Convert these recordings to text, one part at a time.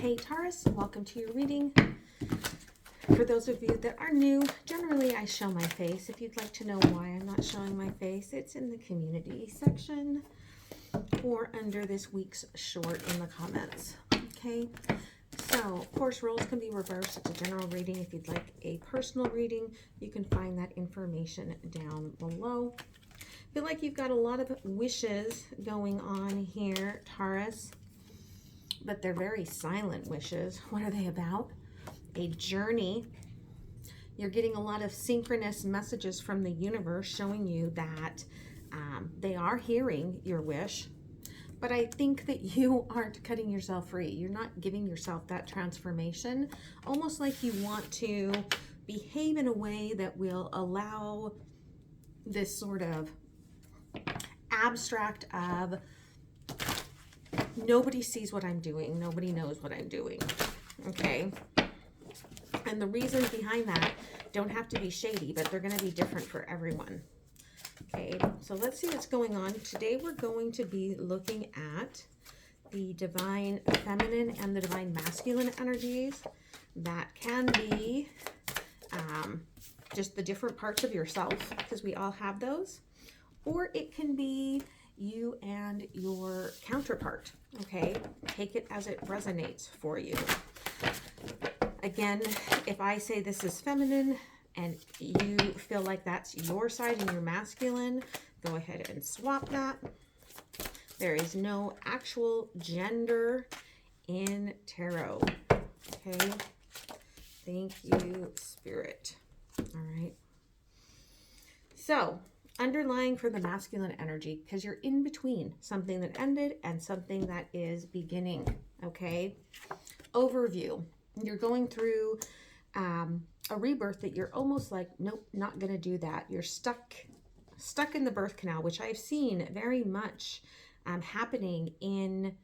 Hey Taurus, welcome to your reading. For those of you that are new, generally I show my face. If you'd like to know why I'm not showing my face, it's in the community section or under this week's short in the comments. Okay, so of course roles can be reversed. It's a general reading. If you'd like a personal reading, you can find that information down below. I feel like you've got a lot of wishes going on here, Taurus, but they're very silent wishes. What are they about? A journey. You're getting a lot of synchronous messages from the universe showing you that they are hearing your wish, but I think that you aren't cutting yourself free. You're not giving yourself that transformation, almost like you want to behave in a way that will allow this sort of abstract of nobody sees what I'm doing, nobody knows what I'm doing, okay? And the reasons behind that don't have to be shady, but they're going to be different for everyone. Okay, so let's see what's going on. Today we're going to be looking at the divine feminine and the divine masculine energies. That can be just the different parts of yourself, because we all have those. Or it can be you and your counterpart, okay? Take it as it resonates for you. Again, if I say this is feminine and you feel like that's your side and you're masculine, go ahead and swap that. There is no actual gender in tarot, okay? Thank you, Spirit. All right. So, underlying for the masculine energy, because you're in between something that ended and something that is beginning, okay? Overview. You're going through a rebirth that you're almost like, nope, not going to do that. You're stuck in the birth canal, which I've seen very much happening in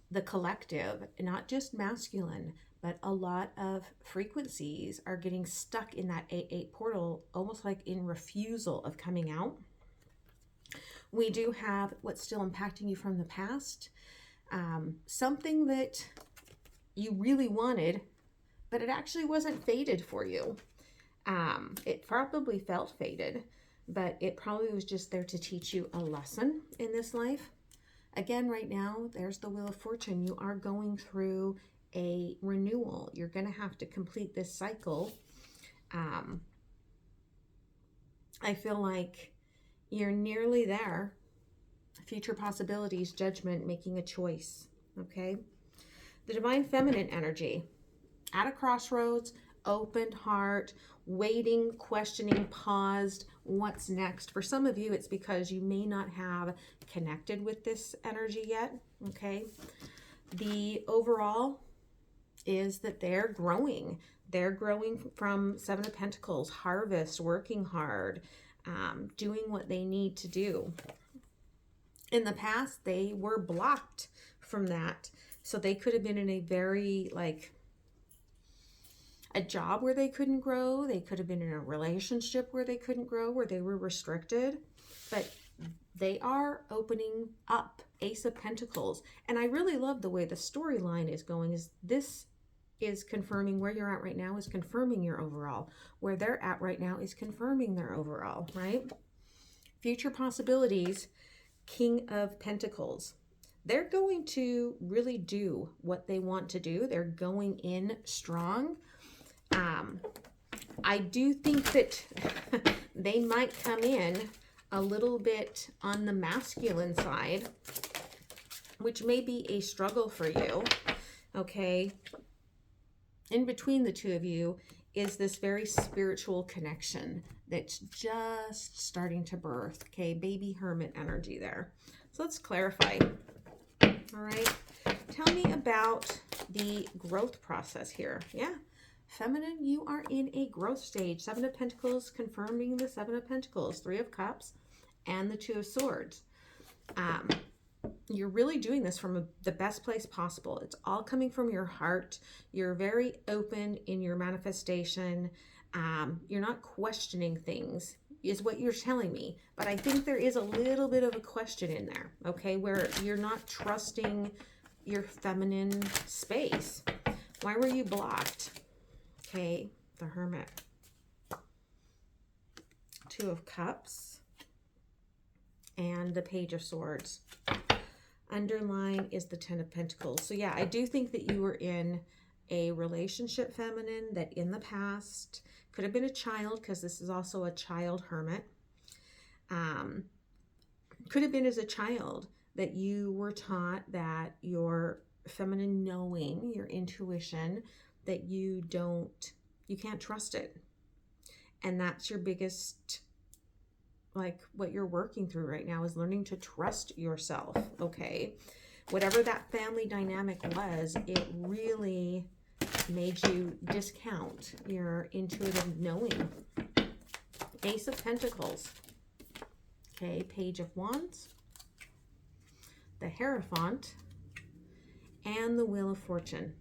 the collective, not just masculine, but a lot of frequencies are getting stuck in that 8-8 portal, almost like in refusal of coming out. We do have what's still impacting you from the past, something that you really wanted, but it actually wasn't fated for you. It probably felt fated, but it probably was just there to teach you a lesson in this life. Again, right now, there's the Wheel of Fortune. You are going through a renewal. You're going to have to complete this cycle. I feel like you're nearly there. Future possibilities, judgment, making a choice, okay? The divine feminine energy, at a crossroads, opened heart, waiting, questioning, paused, what's next? For some of you, it's because you may not have connected with this energy yet, okay? The overall is that they're growing. They're growing from Seven of Pentacles, harvest, working hard, doing what they need to do. In the past, they were blocked from that. So they could have been in a very, like, a job where they couldn't grow. They could have been in a relationship where they couldn't grow, where they were restricted. But they are opening up. Ace of Pentacles. And I really love the way the storyline is going. This is confirming where you're at right now is confirming your overall. Where they're at right now is confirming their overall, right? Future possibilities, King of Pentacles. They're going to really do what they want to do. They're going in strong. I do think that they might come in a little bit on the masculine side, which may be a struggle for you, okay? In between the two of you is this very spiritual connection that's just starting to birth, okay? Baby hermit energy there. So let's clarify. All right, tell me about the growth process here. Yeah, feminine, you are in a growth stage. Seven of Pentacles confirming the Seven of Pentacles, Three of Cups, and the Two of Swords. You're really doing this from the best place possible. It's all coming from your heart. You're very open in your manifestation. You're not questioning things, is what you're telling me. But I think there is a little bit of a question in there, okay, where you're not trusting your feminine space. Why were you blocked? Okay, the Hermit. Two of Cups. And the Page of Swords. Underlying is the Ten of Pentacles. So yeah, I do think that you were in a relationship, feminine, that in the past could have been a child, because this is also a child hermit. Could have been as a child that you were taught that your feminine knowing, your intuition, that you can't trust it. And that's your biggest, like, what you're working through right now is learning to trust yourself, okay? Whatever that family dynamic was, it really made you discount your intuitive knowing. Ace of Pentacles. Okay, Page of Wands. The Hierophant. And the Wheel of Fortune.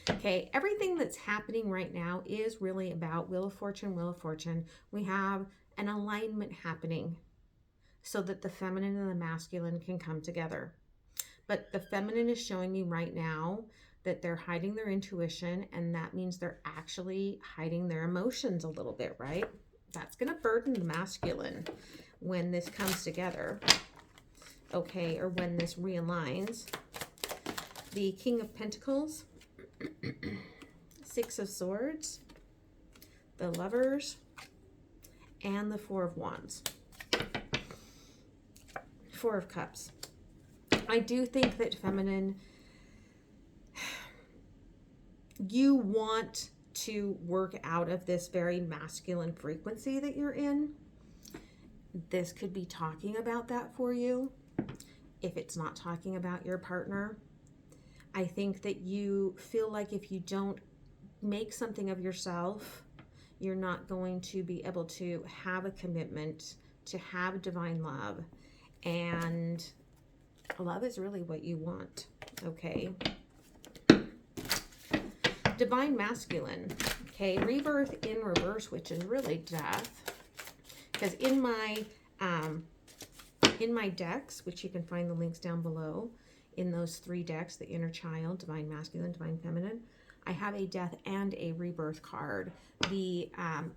Okay, everything that's happening right now is really about Wheel of Fortune, Wheel of Fortune. We have an alignment happening so that the feminine and the masculine can come together. But the feminine is showing me right now that they're hiding their intuition, and that means they're actually hiding their emotions a little bit, right? That's going to burden the masculine when this comes together, okay, or when this realigns. The King of Pentacles, Six of Swords, the Lovers, and the Four of Wands. Four of Cups. I do think that feminine, you want to work out of this very masculine frequency that you're in. This could be talking about that for you. If it's not talking about your partner, I think that you feel like if you don't make something of yourself, you're not going to be able to have a commitment, to have divine love. And love is really what you want, okay? Divine masculine, okay? Rebirth in reverse, which is really death. Because in my decks, which you can find the links down below, in those 3 decks, the inner child, divine masculine, divine feminine, I have a death and a rebirth card. The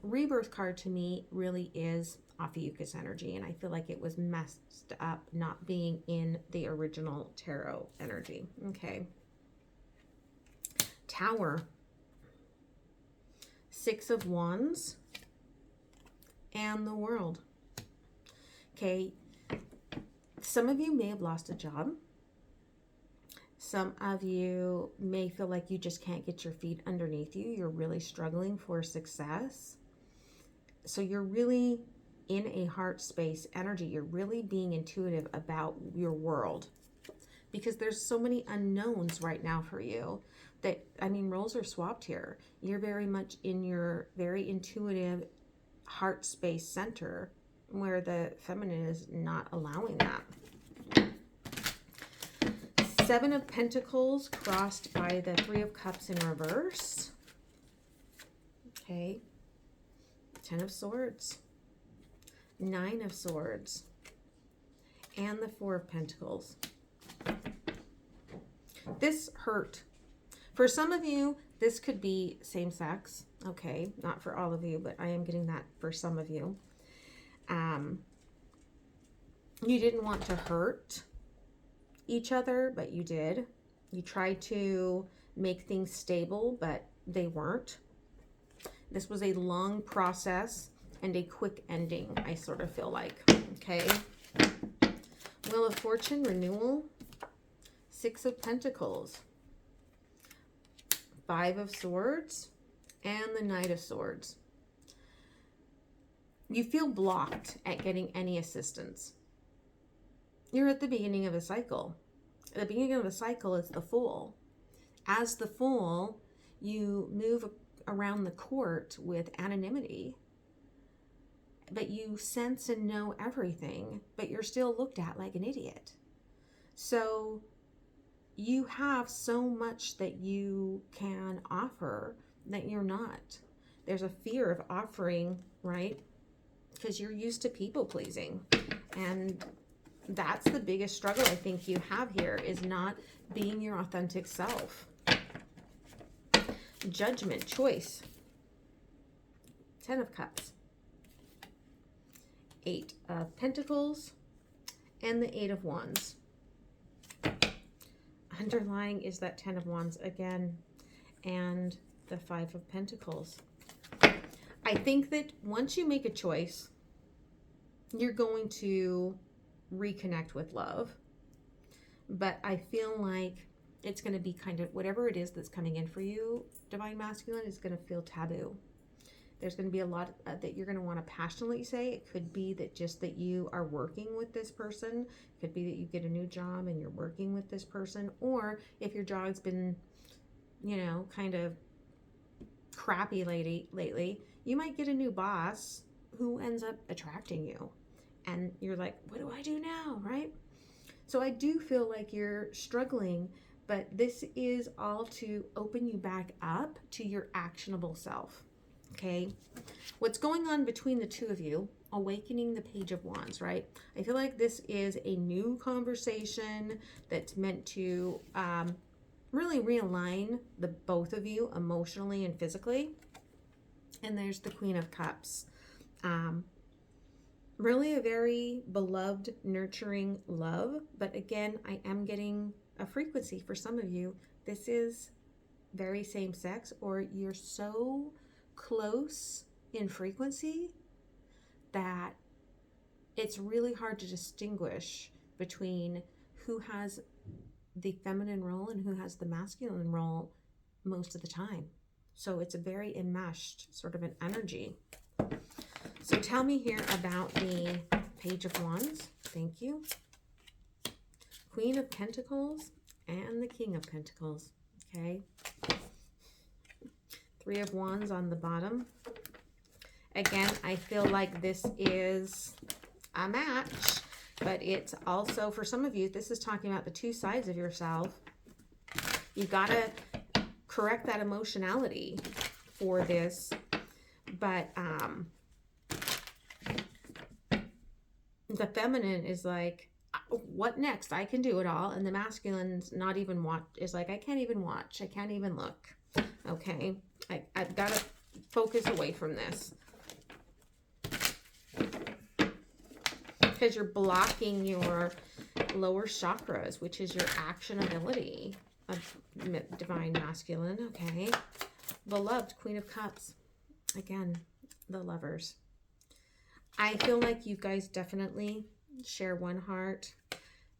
rebirth card to me really is Ophiuchus energy, and I feel like it was messed up not being in the original tarot energy. Okay. Tower. Six of Wands. And the World. Okay. Some of you may have lost a job. Some of you may feel like you just can't get your feet underneath you. You're really struggling for success. So you're really in a heart space energy. You're really being intuitive about your world, because there's so many unknowns right now for you that, I mean, roles are swapped here. You're very much in your very intuitive heart space center, where the feminine is not allowing that. Seven of Pentacles crossed by the Three of Cups in reverse. Okay. Ten of Swords. Nine of Swords. And the Four of Pentacles. This hurt. For some of you, this could be same sex. Okay. Not for all of you, but I am getting that for some of you. You didn't want to hurt each other, but you did. You tried to make things stable, but they weren't. This was a long process and a quick ending, I sort of feel like. Okay. Wheel of Fortune, renewal. Six of Pentacles. Five of Swords. And the Knight of Swords. You feel blocked at getting any assistance. You're at the beginning of a cycle. At the beginning of a cycle is the Fool. As the Fool, you move around the court with anonymity, but you sense and know everything, but you're still looked at like an idiot. So you have so much that you can offer that you're not. There's a fear of offering, right? Because you're used to people pleasing. And that's the biggest struggle I think you have here, is not being your authentic self. Judgment, choice. 10 of Cups. 8 of Pentacles. And the 8 of Wands. Underlying is that 10 of Wands again. And the 5 of Pentacles. I think that once you make a choice, you're going to reconnect with love. But I feel like it's going to be kind of, whatever it is that's coming in for you, Divine Masculine, is going to feel taboo. There's going to be a lot that you're going to want to passionately say. It could be that just that you are working with this person. It could be that you get a new job and you're working with this person. Or if your job's been, you know, kind of crappy lately, you might get a new boss who ends up attracting you. And you're like, what do I do now, right? So I do feel like you're struggling, but this is all to open you back up to your actionable self, okay? What's going on between the two of you, awakening the Page of Wands, right? I feel like this is a new conversation that's meant to really realign the both of you emotionally and physically. And there's the Queen of Cups. Really a very beloved, nurturing love. But again, I am getting a frequency for some of you. This is very same sex, or you're so close in frequency that it's really hard to distinguish between who has the feminine role and who has the masculine role most of the time. So it's a very enmeshed sort of an energy. So tell me here about the Page of Wands. Thank you. Queen of Pentacles and the King of Pentacles. Okay. 3 of Wands on the bottom. Again, I feel like this is a match, but it's also, for some of you, this is talking about the two sides of yourself. You got to correct that emotionality for this, but the feminine is like, what next? I can do it all. And the masculine's not even is like, I can't even watch. I can't even look. Okay. I've got to focus away from this. Because you're blocking your lower chakras, which is your action ability of Divine Masculine. Okay. Beloved Queen of Cups. Again, the Lovers. I feel like you guys definitely share one heart.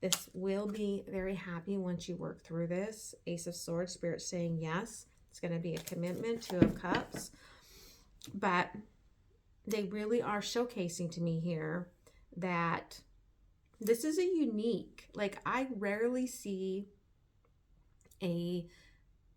This will be very happy once you work through this. Ace of Swords, Spirit saying yes. It's going to be a commitment. 2 of Cups. But they really are showcasing to me here that this is a unique, like I rarely see a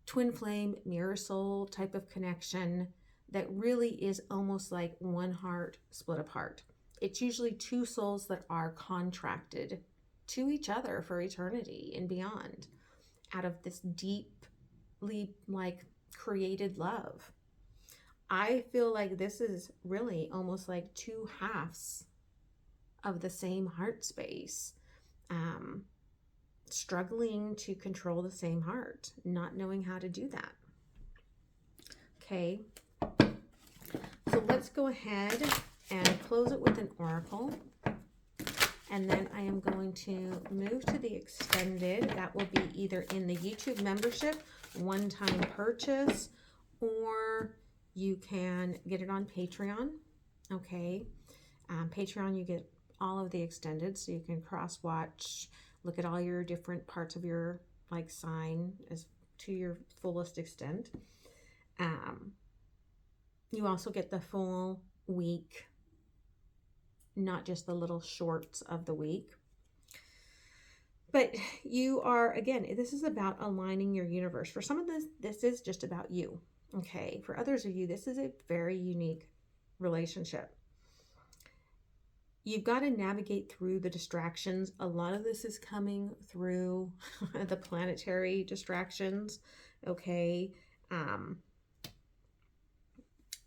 twin flame, mirror soul type of connection that really is almost like one heart split apart. It's usually two souls that are contracted to each other for eternity and beyond out of this deeply like created love. I feel like this is really almost like two halves of the same heart space, struggling to control the same heart, not knowing how to do that. Okay. So let's go ahead and close it with an oracle. And then I am going to move to the extended. That will be either in the YouTube membership, one-time purchase, or you can get it on Patreon. Okay. Patreon, you get all of the extended, so you can cross-watch, look at all your different parts of your like sign as to your fullest extent. You also get the full week, not just the little shorts of the week. But you are, again, this is about aligning your universe. For some of this is just about you. Okay. For others of you, this is a very unique relationship. You've got to navigate through the distractions. A lot of this is coming through the planetary distractions. Okay.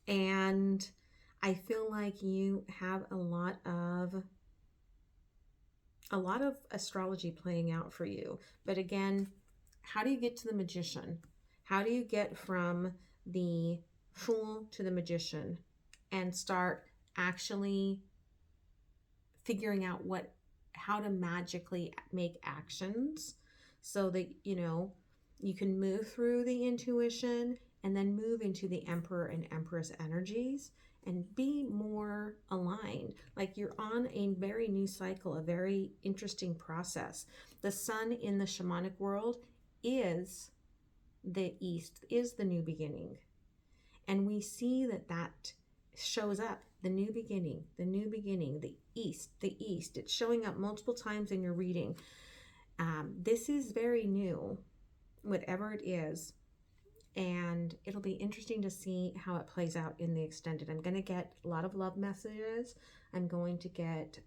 And I feel like you have a lot of astrology playing out for you. But again, how do you get to the Magician? How do you get from the Fool to the Magician and start actually figuring out how to magically make actions so that, you can move through the intuition and then move into the Emperor and Empress energies and be more aligned. Like you're on a very new cycle, a very interesting process. The sun in the shamanic world is the East, is the new beginning. And we see that shows up, the new beginning, the East. It's showing up multiple times in your reading. This is very new, whatever it is. And it'll be interesting to see how it plays out in the extended. I'm going to get a lot of love messages. I'm going to get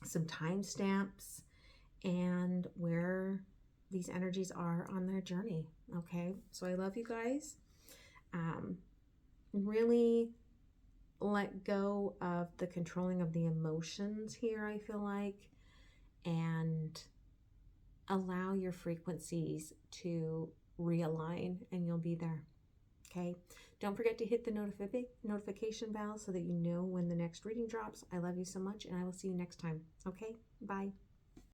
some timestamps and where these energies are on their journey. Okay, so I love you guys. Really let go of the controlling of the emotions here, I feel like, and allow your frequencies to realign, and you'll be there. Okay, don't forget to hit the notification bell so that you know when the next reading drops. I love you so much, and I will see you next time. Okay, bye.